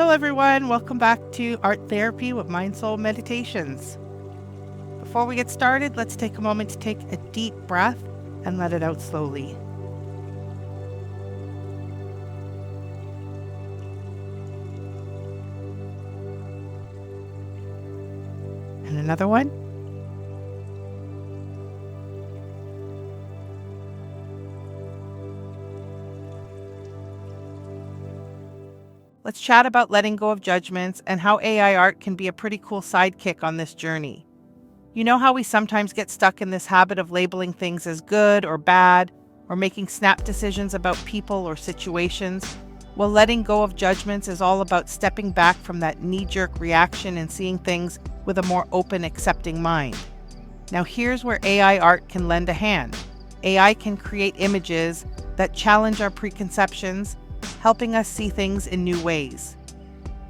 Hello everyone, welcome back to Art Therapy with Mindsoul Meditations. Before we get started, let's take a moment to take a deep breath and let it out slowly. And another one. Let's chat about letting go of judgments and how AI art can be a pretty cool sidekick on this journey. You know how we sometimes get stuck in this habit of labeling things as good or bad, or making snap decisions about people or situations? Well, letting go of judgments is all about stepping back from that knee-jerk reaction and seeing things with a more open, accepting mind. Now, here's where AI art can lend a hand. AI can create images that challenge our preconceptions, helping us see things in new ways.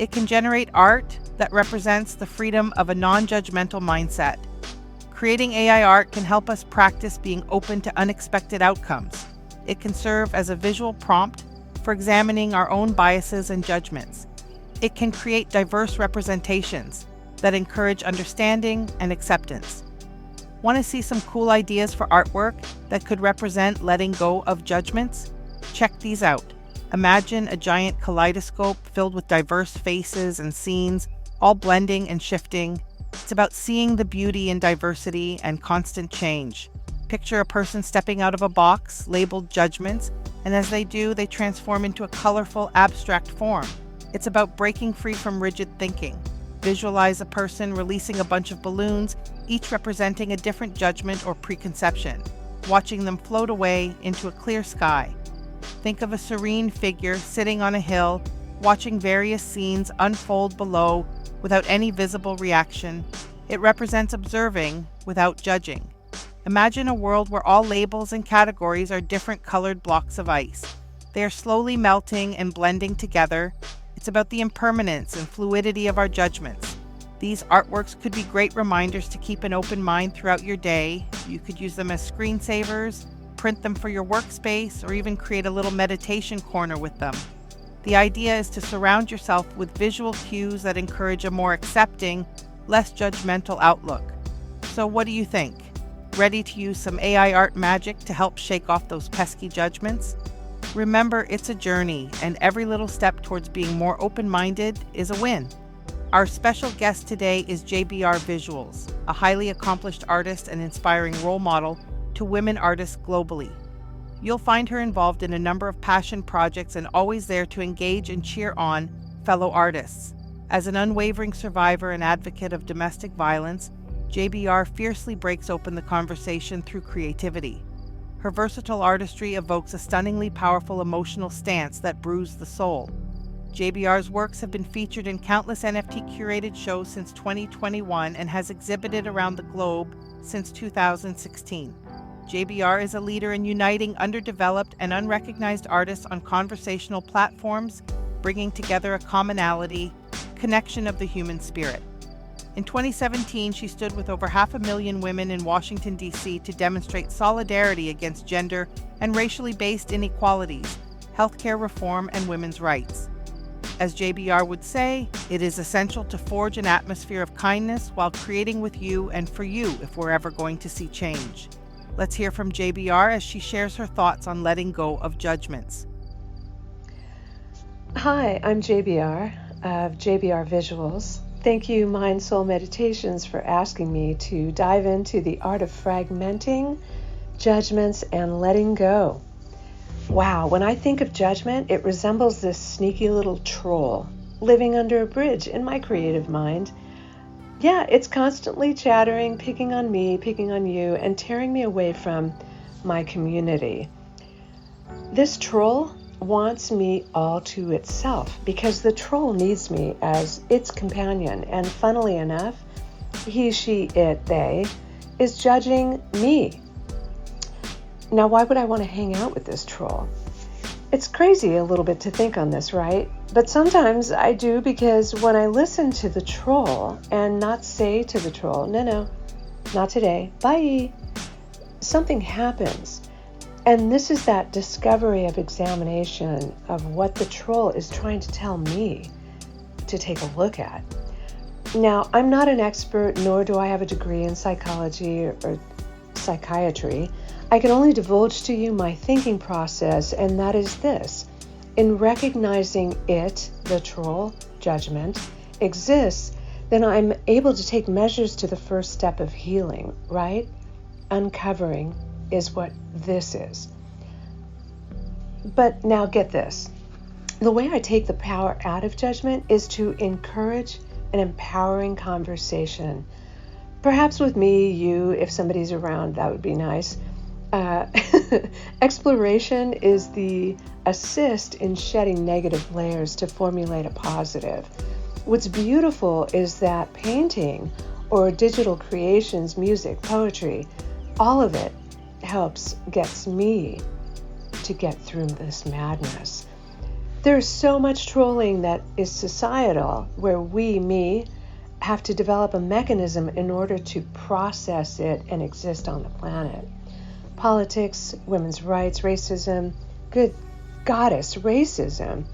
It can generate art that represents the freedom of a non-judgmental mindset. Creating AI art can help us practice being open to unexpected outcomes. It can serve as a visual prompt for examining our own biases and judgments. It can create diverse representations that encourage understanding and acceptance. Want to see some cool ideas for artwork that could represent letting go of judgments? Check these out. Imagine a giant kaleidoscope filled with diverse faces and scenes, all blending and shifting. It's about seeing the beauty in diversity and constant change. Picture a person stepping out of a box labeled judgments, and as they do, they transform into a colorful, abstract form. It's about breaking free from rigid thinking. Visualize a person releasing a bunch of balloons, each representing a different judgment or preconception, watching them float away into a clear sky. Think of a serene figure sitting on a hill, watching various scenes unfold below without any visible reaction. It represents observing without judging. Imagine a world where all labels and categories are different colored blocks of ice. They are slowly melting and blending together. It's about the impermanence and fluidity of our judgments. These artworks could be great reminders to keep an open mind throughout your day. You could use them as screensavers, print them for your workspace, or even create a little meditation corner with them. The idea is to surround yourself with visual cues that encourage a more accepting, less judgmental outlook. So what do you think? Ready to use some AI art magic to help shake off those pesky judgments? Remember, it's a journey, and every little step towards being more open-minded is a win. Our special guest today is JBR Visuals, a highly accomplished artist and inspiring role model to women artists globally. You'll find her involved in a number of passion projects and always there to engage and cheer on fellow artists. As an unwavering survivor and advocate of domestic violence, JBR fiercely breaks open the conversation through creativity. Her versatile artistry evokes a stunningly powerful emotional stance that brews the soul. JBR's works have been featured in countless NFT-curated shows since 2021 and has exhibited around the globe since 2016. JBR is a leader in uniting underdeveloped and unrecognized artists on conversational platforms, bringing together a commonality, connection of the human spirit. In 2017, she stood with over 500,000 women in Washington, D.C. to demonstrate solidarity against gender and racially based inequalities, healthcare reform, and women's rights. As JBR would say, it is essential to forge an atmosphere of kindness while creating with you and for you if we're ever going to see change. Let's hear from JBR as she shares her thoughts on letting go of judgments. Hi, I'm JBR of JBR Visuals. Thank you, Mindsoul Meditations, for asking me to dive into the art of fragmenting, judgments, and letting go. Wow, when I think of judgment, it resembles this sneaky little troll living under a bridge in my creative mind. Yeah, it's constantly chattering, picking on me, picking on you, and tearing me away from my community. This troll wants me all to itself because the troll needs me as its companion. And funnily enough, he, she, it, they is judging me. Now, why would I want to hang out with this troll? It's crazy a little bit to think on this, right? But sometimes I do, because when I listen to the troll and not say to the troll, no, not today, bye, something happens. And this is that discovery of examination of what the troll is trying to tell me. to take a look at. Now, I'm not an expert, nor do I have a degree in psychology or psychiatry. I can only divulge to you my thinking process, and that is this. In recognizing it, the troll, judgment, exists, then I'm able to take measures to the first step of healing, right? Uncovering is what this is. But now get this. The way I take the power out of judgment is to encourage an empowering conversation. Perhaps with me, you, if somebody's around, that would be nice. Exploration is the assist in shedding negative layers to formulate a positive. What's beautiful is that painting or digital creations, music, poetry, all of it gets me to get through this madness. There's so much trolling that is societal, where me, have to develop a mechanism in order to process it and exist on the planet. Politics, women's rights, racism, good goddess, racism.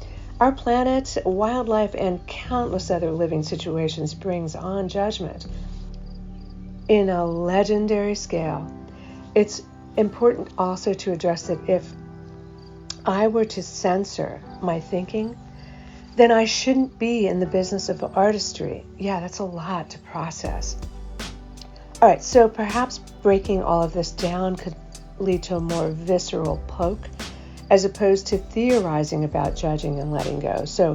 Our planet, wildlife, and countless other living situations brings on judgment in a legendary scale. It's important also to address that if I were to censor my thinking, then I shouldn't be in the business of artistry. Yeah, that's a lot to process. All right, so perhaps breaking all of this down could lead to a more visceral poke, as opposed to theorizing about judging and letting go. So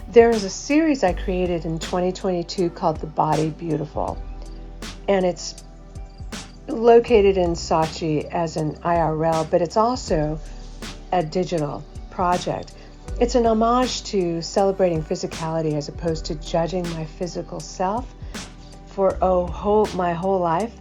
there is a series I created in 2022 called The Body Beautiful, and it's located in Saatchi as an IRL, but it's also a digital project. It's an homage to celebrating physicality as opposed to judging my physical self for my whole life.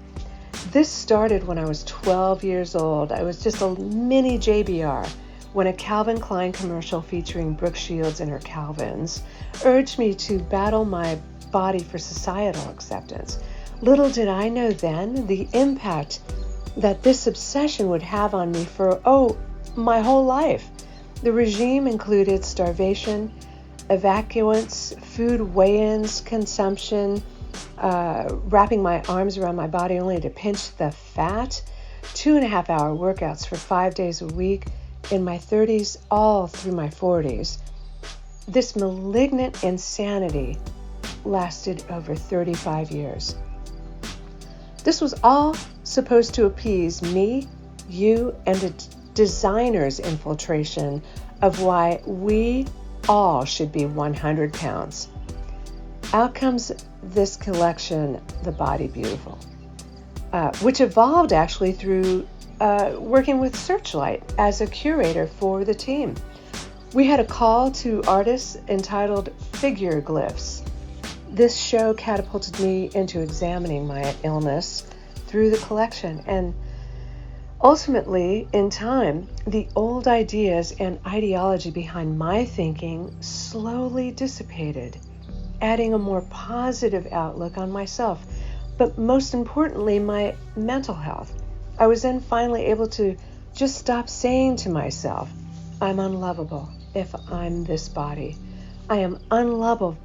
This started when I was 12 years old. I was just a mini JBR when a Calvin Klein commercial featuring Brooke Shields and her Calvins urged me to battle my body for societal acceptance. Little did I know then the impact that this obsession would have on me for, my whole life. The regime included starvation, evacuants, food weigh-ins, consumption, wrapping my arms around my body only to pinch the fat, 2.5-hour workouts for 5 days a week in my 30s, all through my 40s. This malignant insanity lasted over 35 years. This was all supposed to appease me, you, and the designer's infiltration of why we all should be 100 pounds. Out comes this collection, The Body Beautiful, which evolved actually through working with Searchlight as a curator for the team. We had a call to artists entitled Figure Glyphs. This show catapulted me into examining my illness through the collection, and ultimately, in time, the old ideas and ideology behind my thinking slowly dissipated, adding a more positive outlook on myself, but most importantly, my mental health. I was then finally able to just stop saying to myself, I'm unlovable if I'm this body. I am unlovable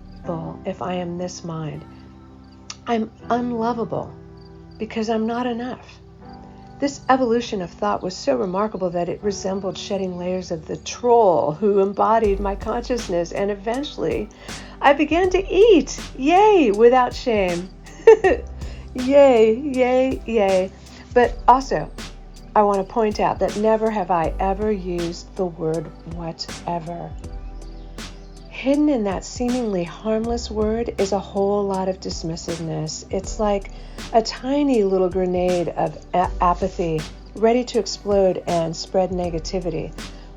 if I am this mind. I'm unlovable because I'm not enough. This evolution of thought was so remarkable that it resembled shedding layers of the troll who embodied my consciousness, and eventually I began to eat, yay, without shame. Yay, yay, yay. But also, I want to point out that never have I ever used the word whatever. Hidden in that seemingly harmless word is a whole lot of dismissiveness. It's like a tiny little grenade of apathy, ready to explode and spread negativity.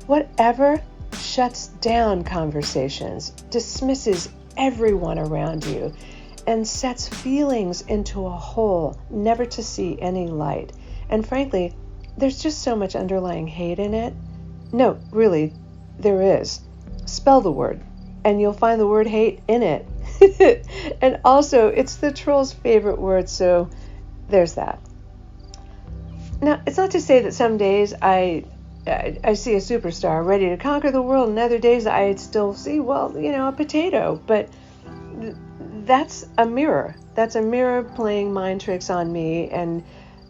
Whatever shuts down conversations, dismisses everyone around you, and sets feelings into a hole, never to see any light. And frankly, there's just so much underlying hate in it. No, really, there is. Spell the word, and you'll find the word hate in it. And also, it's the troll's favorite word, so there's that. Now, it's not to say that some days I see a superstar ready to conquer the world, and other days I still see, a potato. But that's a mirror. That's a mirror playing mind tricks on me, and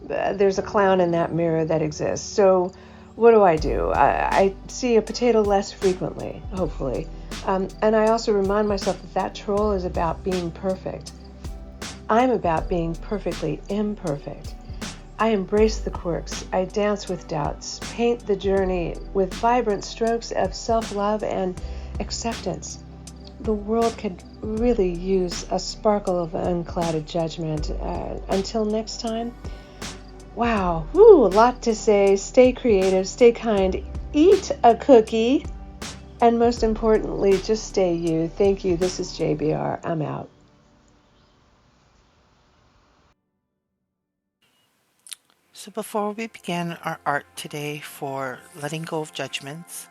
there's a clown in that mirror that exists. So what do? I see a potato less frequently, hopefully. And I also remind myself that that troll is about being perfect. I'm about being perfectly imperfect. I embrace the quirks. I dance with doubts, paint the journey with vibrant strokes of self-love and acceptance. The world could really use a sparkle of unclouded judgment. Until next time, wow, woo, a lot to say. Stay creative, stay kind, eat a cookie, and most importantly, just stay you. Thank you. This is JBR. I'm out. So, before we begin our art today for letting go of judgments,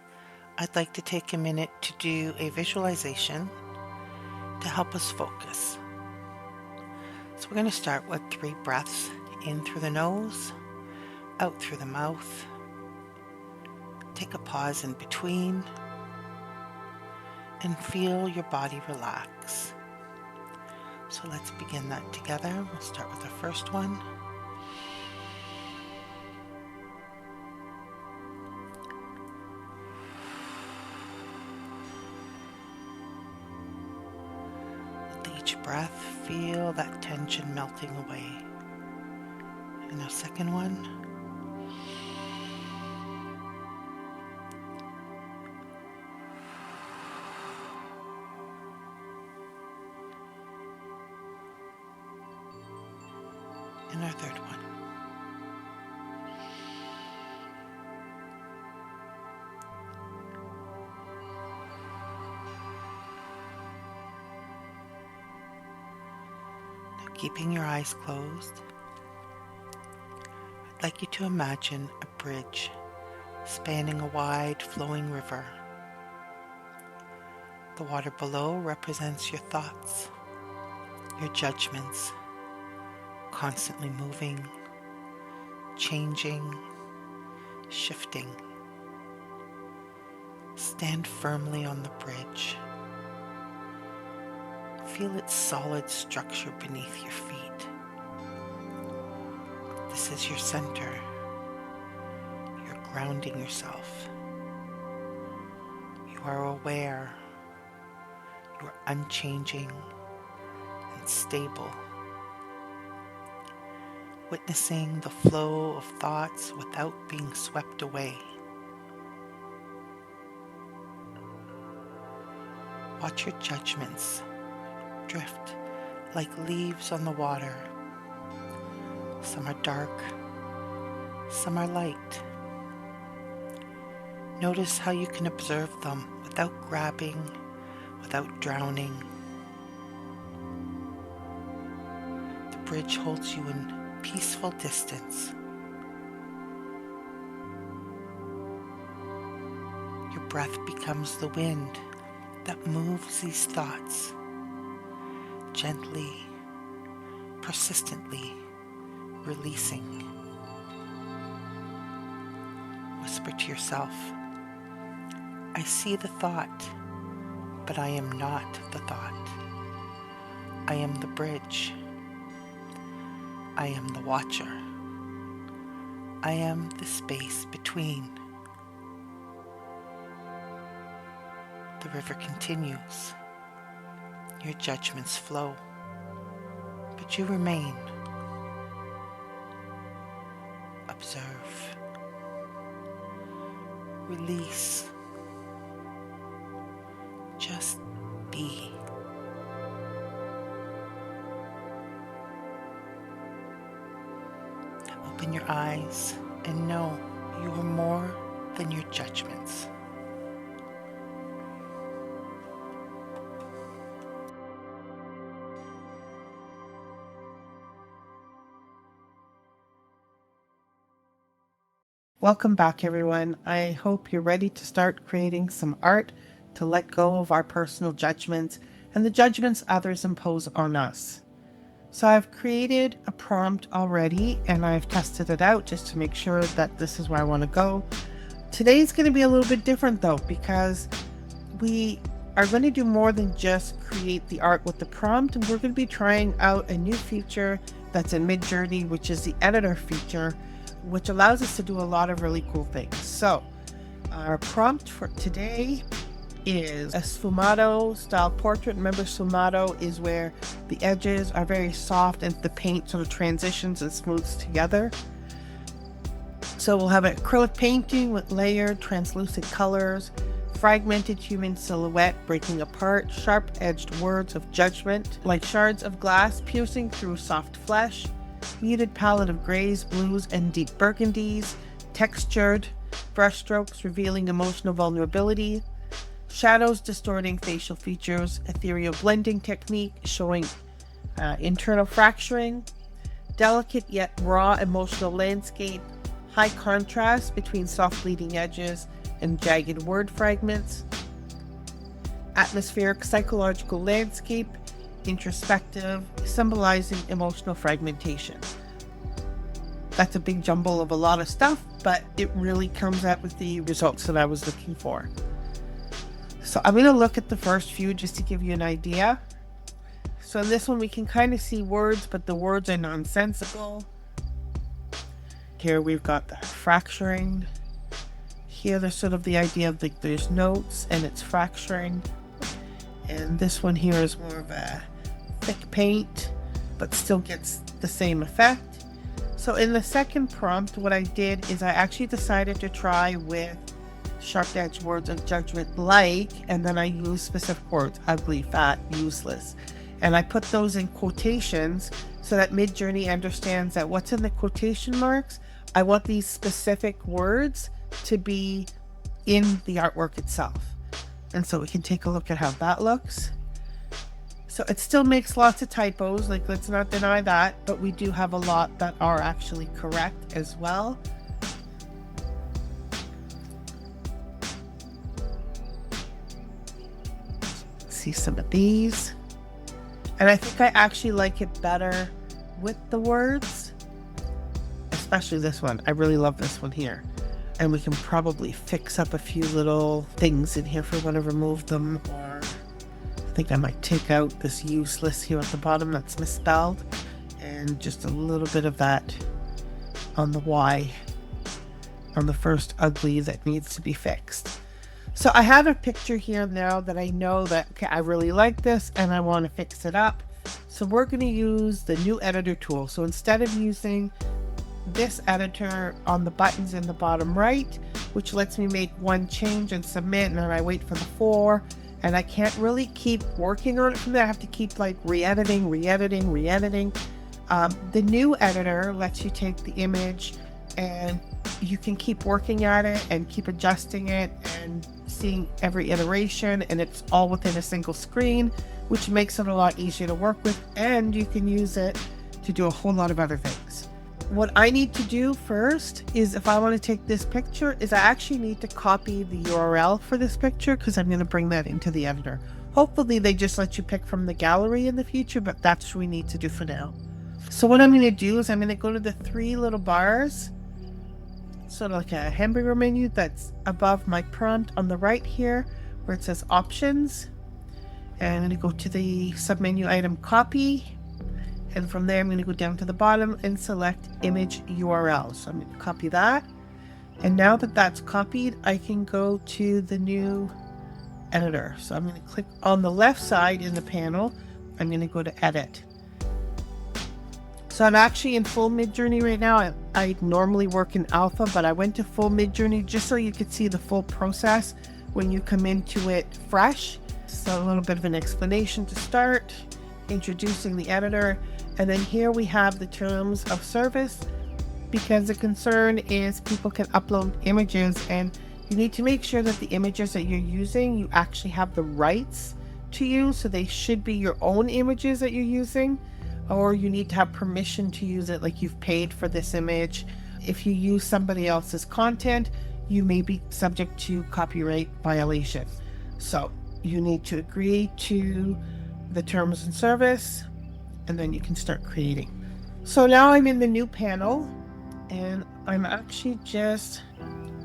I'd like to take a minute to do a visualization to help us focus. So, we're going to start with 3 breaths in through the nose, out through the mouth. Take a pause in between and feel your body relax. So, let's begin that together. We'll start with the first one. Each breath, feel that tension melting away. And the second one. And our third one. Now, keeping your eyes closed, I'd like you to imagine a bridge spanning a wide flowing river. The water below represents your thoughts, your judgments, constantly moving, changing, shifting. Stand firmly on the bridge. Feel its solid structure beneath your feet. This is your center. You're grounding yourself. You are aware. You are unchanging and stable. Witnessing the flow of thoughts without being swept away. Watch your judgments drift like leaves on the water. Some are dark, some are light. Notice how you can observe them without grabbing, without drowning. The bridge holds you in peaceful distance. Your breath becomes the wind that moves these thoughts gently, persistently releasing. Whisper to yourself, I see the thought, but I am not the thought. I am the bridge. I am the watcher. I am the space between. The river continues. Your judgments flow, but you remain. Observe. Release. Just be. Open your eyes and know you are more than your judgments. Welcome back, everyone. I hope you're ready to start creating some art to let go of our personal judgments and the judgments others impose on us. So I've created a prompt already and I've tested it out just to make sure that this is where I want to go. Today's going to be a little bit different though, because we are going to do more than just create the art with the prompt. We're going to be trying out a new feature that's in Midjourney, which is the editor feature, which allows us to do a lot of really cool things. So our prompt for today is a sfumato style portrait. Remember, sfumato is where the edges are very soft and the paint sort of transitions and smooths together. So we'll have an acrylic painting with layered translucent colors, fragmented human silhouette breaking apart, sharp-edged words of judgment, like shards of glass piercing through soft flesh, muted palette of grays, blues, and deep burgundies, textured brushstrokes revealing emotional vulnerability, shadows distorting facial features, ethereal blending technique showing internal fracturing, delicate yet raw emotional landscape, high contrast between soft bleeding edges and jagged word fragments, atmospheric psychological landscape, introspective, symbolizing emotional fragmentation. That's a big jumble of a lot of stuff, but it really comes out with the results that I was looking for. So I'm going to look at the first few just to give you an idea. So in this one, we can kind of see words, but the words are nonsensical. Here we've got the fracturing. Here there's sort of the idea of there's notes and it's fracturing. And this one here is more of a thick paint, but still gets the same effect. So in the second prompt, what I did is I actually decided to try with sharp edged words of judgment and then I used specific words, ugly, fat, useless. And I put those in quotations so that Midjourney understands that what's in the quotation marks, I want these specific words to be in the artwork itself. And so we can take a look at how that looks. So it still makes lots of typos, like let's not deny that, but we do have a lot that are actually correct as well. See some of these. And I think I actually like it better with the words, especially this one. I really love this one here. And we can probably fix up a few little things in here if we want to remove them, or I think I might take out this useless here at the bottom that's misspelled, and just a little bit of that on the Y, on the first ugly that needs to be fixed. So I have a picture here now that I know that, okay, I really like this and I want to fix it up. So we're going to use the new editor tool. So instead of using this editor on the buttons in the bottom right, which lets me make one change and submit, and then I wait for the 4, and I can't really keep working on it from there. I have to keep like re-editing. The new editor lets you take the image and you can keep working at it and keep adjusting it and seeing every iteration, and it's all within a single screen, which makes it a lot easier to work with, and you can use it to do a whole lot of other things. What I need to do first is, if I want to take this picture, is I actually need to copy the URL for this picture because I'm going to bring that into the editor. Hopefully they just let you pick from the gallery in the future, but that's what we need to do for now. So what I'm going to do is I'm going to go to the 3 little bars, sort of like a hamburger menu that's above my prompt on the right here where it says options, and I'm going to go to the submenu item copy. And from there, I'm going to go down to the bottom and select image URL. So I'm going to copy that. And now that that's copied, I can go to the new editor. So I'm going to click on the left side in the panel. I'm going to go to edit. So I'm actually in full Midjourney right now. I normally work in alpha, but I went to full Midjourney just so you could see the full process when you come into it fresh. So a little bit of an explanation to start, introducing the editor. And then here we have the terms of service, because the concern is people can upload images and you need to make sure that the images that you're using, you actually have the rights to use. So they should be your own images that you're using, or you need to have permission to use it, like you've paid for this image. If you use somebody else's content, you may be subject to copyright violation. So you need to agree to the terms and service, and then you can start creating. So now I'm in the new panel, and I'm actually just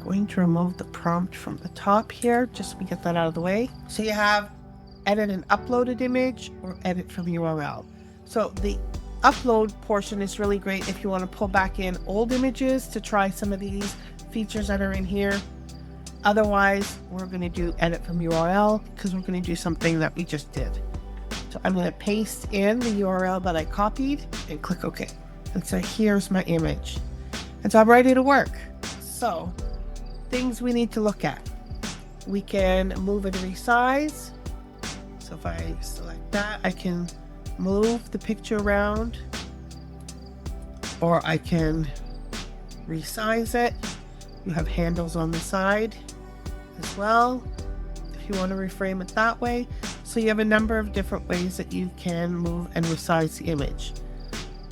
going to remove the prompt from the top here, just to get that out of the way. So you have edit an uploaded image or edit from URL. So the upload portion is really great if you want to pull back in old images to try some of these features that are in here. Otherwise, we're going to do edit from URL because we're going to do something that we just did. So I'm going to paste in the URL that I copied and click OK. And so here's my image. And so I'm ready to work. So things we need to look at. We can move and resize. So if I select that, I can move the picture around, or I can resize it. You have handles on the side as well if you want to reframe it that way. So you have a number of different ways that you can move and resize the image.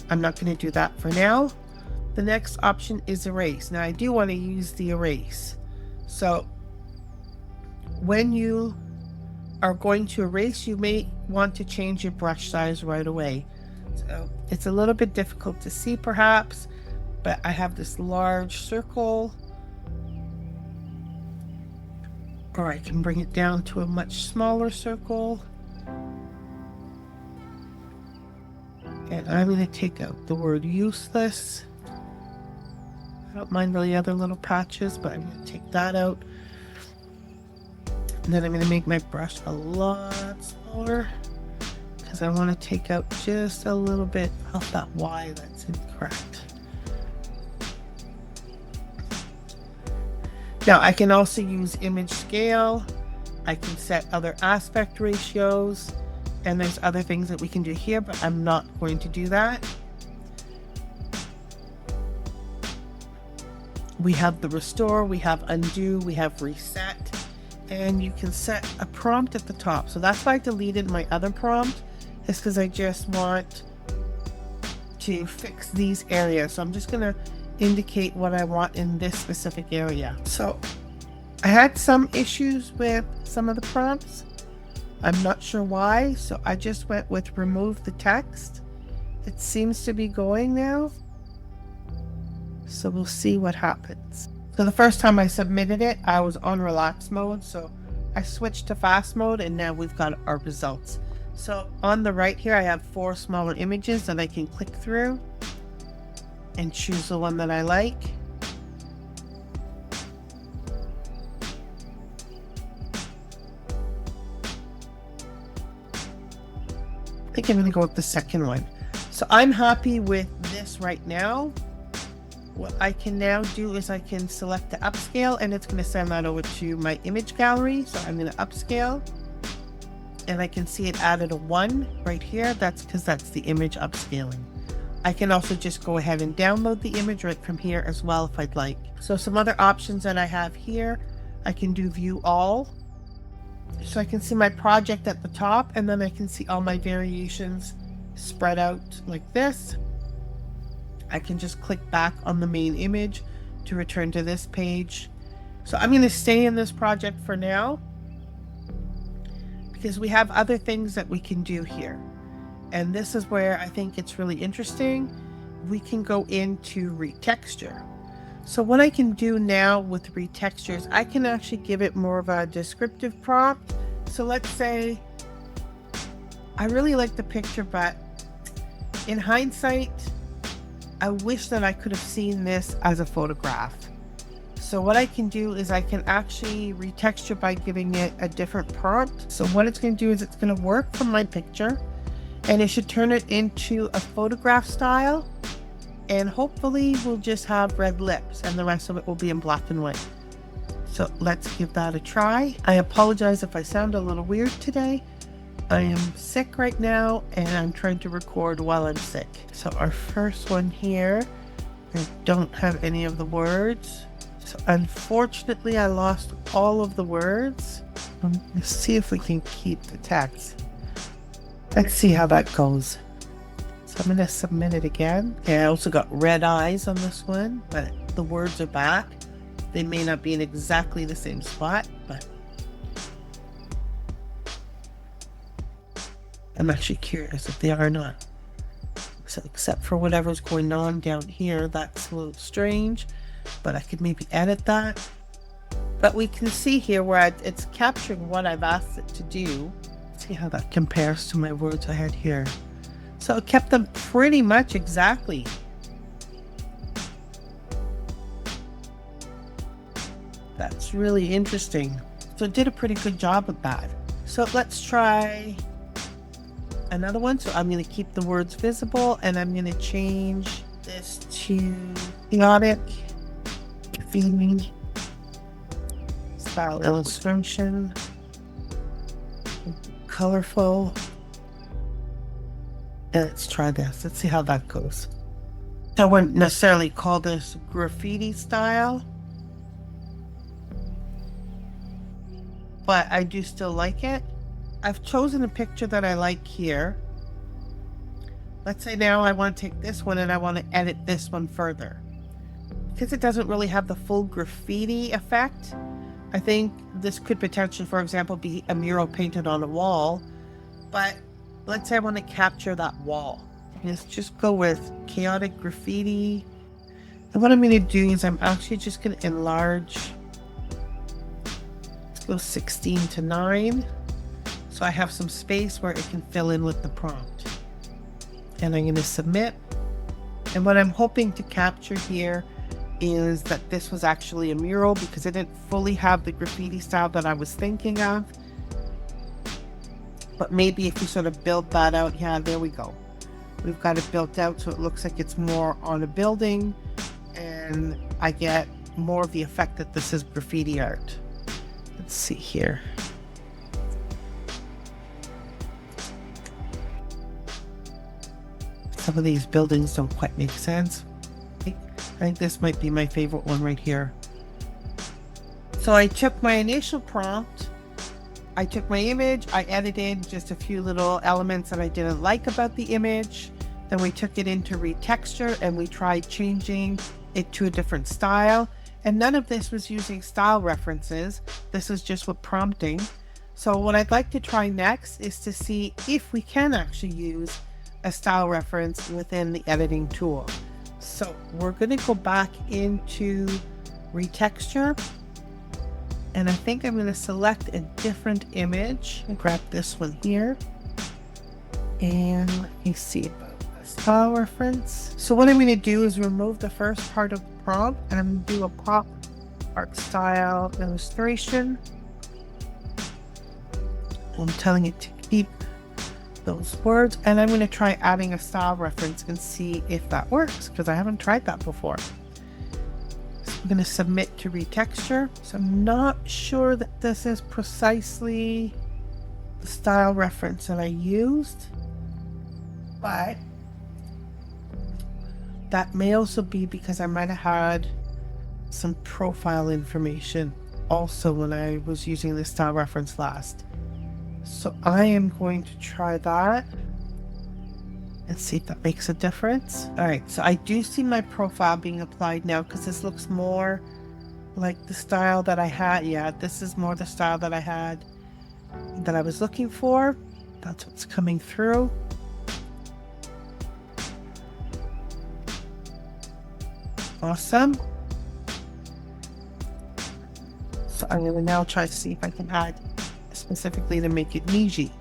I'm not going to do that for now. The next option is erase. Now I do want to use the erase. So when you are going to erase, you may want to change your brush size right away. So it's a little bit difficult to see perhaps, but I have this large circle, or I can bring it down to a much smaller circle. And I'm going to take out the word useless. I don't mind the other little patches, but I'm going to take that out. And then I'm going to make my brush a lot smaller because I want to take out just a little bit of that Y that's incorrect. Now I can also use image scale. I can set other aspect ratios, and there's other things that we can do here, but I'm not going to do that. We have the restore, we have undo, we have reset. And you can set a prompt at the top. So that's why I deleted my other prompt, is because I just want to fix these areas. So I'm just going to indicate what I want in this specific area. So I had some issues with some of the prompts. I'm not sure why. So I just went with remove the text. It seems to be going now. So we'll see what happens. So the first time I submitted it, I was on relax mode. So I switched to fast mode, and now we've got our results. So on the right here, I have 4 smaller images that I can click through and choose the one that I like. I think I'm going to go with the second one. So I'm happy with this right now. What I can now do is I can select the upscale, and it's going to send that over to my image gallery. So I'm going to upscale, and I can see it added a 1 right here. That's because that's the image upscaling. I can also just go ahead and download the image right from here as well if I'd like. So some other options that I have here, I can do view all. So I can see my project at the top, and then I can see all my variations spread out like this. I can just click back on the main image to return to this page. So I'm going to stay in this project for now because we have other things that we can do here. And this is where I think it's really interesting. We can go into retexture. So what I can do now with retextures, I can actually give it more of a descriptive prompt. So let's say I really like the picture, but in hindsight, I wish that I could have seen this as a photograph. So what I can do is I can actually retexture by giving it a different prompt. So what it's going to do is it's going to work from my picture, and it should turn it into a photograph style. And hopefully we'll just have red lips and the rest of it will be in black and white. So let's give that a try. I apologize if I sound a little weird today. I am sick right now, and I'm trying to record while I'm sick. So our first one here, I don't have any of the words. So unfortunately, I lost all of the words. Let's see if we can keep the text. Let's see how that goes. So I'm going to submit it again. Okay, I also got red eyes on this one, but the words are back. They may not be in exactly the same spot, but I'm actually curious if they are or not. So except for whatever's going on down here, that's a little strange, but I could maybe edit that. But we can see here where it's capturing what I've asked it to do. It's See how that compares to my words I had here. So it kept them pretty much exactly. That's really interesting. So it did a pretty good job with that. So let's try another one. So I'm going to keep the words visible, and I'm going to change this to chaotic, feeling, style illustration, colorful. And let's try this. Let's see how that goes. I wouldn't necessarily call this graffiti style, but I do still like it. I've chosen a picture that I like here. Let's say now I want to take this one and I want to edit this one further. Because it doesn't really have the full graffiti effect, I think this could potentially, for example, be a mural painted on a wall. But let's say I want to capture that wall. Let's just go with chaotic graffiti. And what I'm going to do is I'm actually just going to enlarge. Let's go 16:9. So I have some space where it can fill in with the prompt. And I'm going to submit. And what I'm hoping to capture here is that this was actually a mural, because it didn't fully have the graffiti style that I was thinking of. But maybe if we sort of build that out, yeah, there we go. We've got it built out so it looks like it's more on a building, and I get more of the effect that this is graffiti art. Let's see here. Some of these buildings don't quite make sense. I think this might be my favorite one right here. So I took my initial prompt, I took my image, I edited just a few little elements that I didn't like about the image. Then we took it into retexture and we tried changing it to a different style. And none of this was using style references. This is just with prompting. So what I'd like to try next is to see if we can actually use a style reference within the editing tool. So we're going to go back into retexture, and I think I'm going to select a different image and grab this one here. And let me see about the style reference. So what I'm going to do is remove the first part of the prompt, and I'm going to do a pop art style illustration. I'm telling it to keep those words, and I'm going to try adding a style reference and see if that works, because I haven't tried that before. So I'm going to submit to retexture. So I'm not sure that this is precisely the style reference that I used, but that may also be because I might have had some profile information also when I was using the style reference last. So I am going to try that and see if that makes a difference. All right, so I do see my profile being applied now, because this looks more like the style that I had. Yeah, this is more the style that I had, that I was looking for. That's what's coming through. Awesome. So I'm going to now try to see if I can add specifically to make it Niji.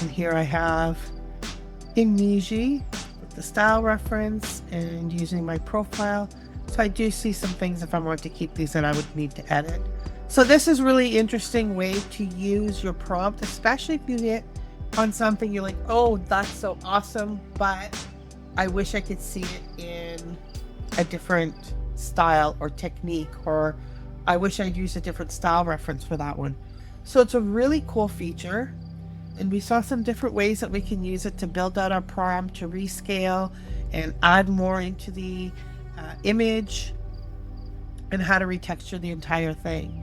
And here I have in Niji with the style reference and using my profile. So I do see some things, if I want to keep these, that I would need to edit. So this is really interesting way to use your prompt, especially if you hit on something you're like, oh, that's so awesome, but I wish I could see it in a different style or technique, or I wish I'd use a different style reference for that one. So it's a really cool feature, and we saw some different ways that we can use it to build out our prompt, to rescale and add more into the image, and how to retexture the entire thing.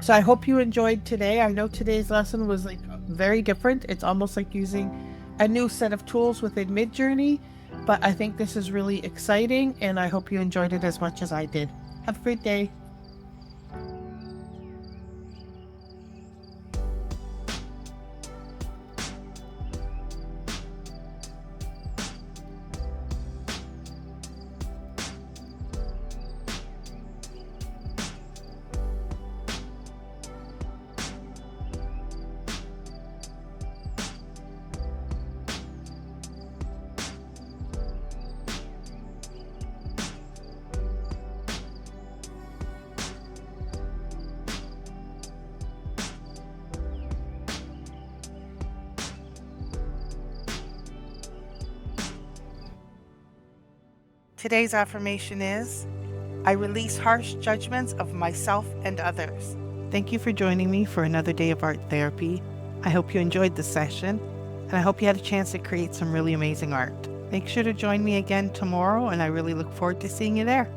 So I hope you enjoyed today. I know today's lesson was like very different. It's almost like using a new set of tools within Midjourney, but I think this is really exciting, and I hope you enjoyed it as much as I did. Have a great day. Today's affirmation is, I release harsh judgments of myself and others. Thank you for joining me for another day of art therapy. I hope you enjoyed the session, and I hope you had a chance to create some really amazing art. Make sure to join me again tomorrow, and I really look forward to seeing you there.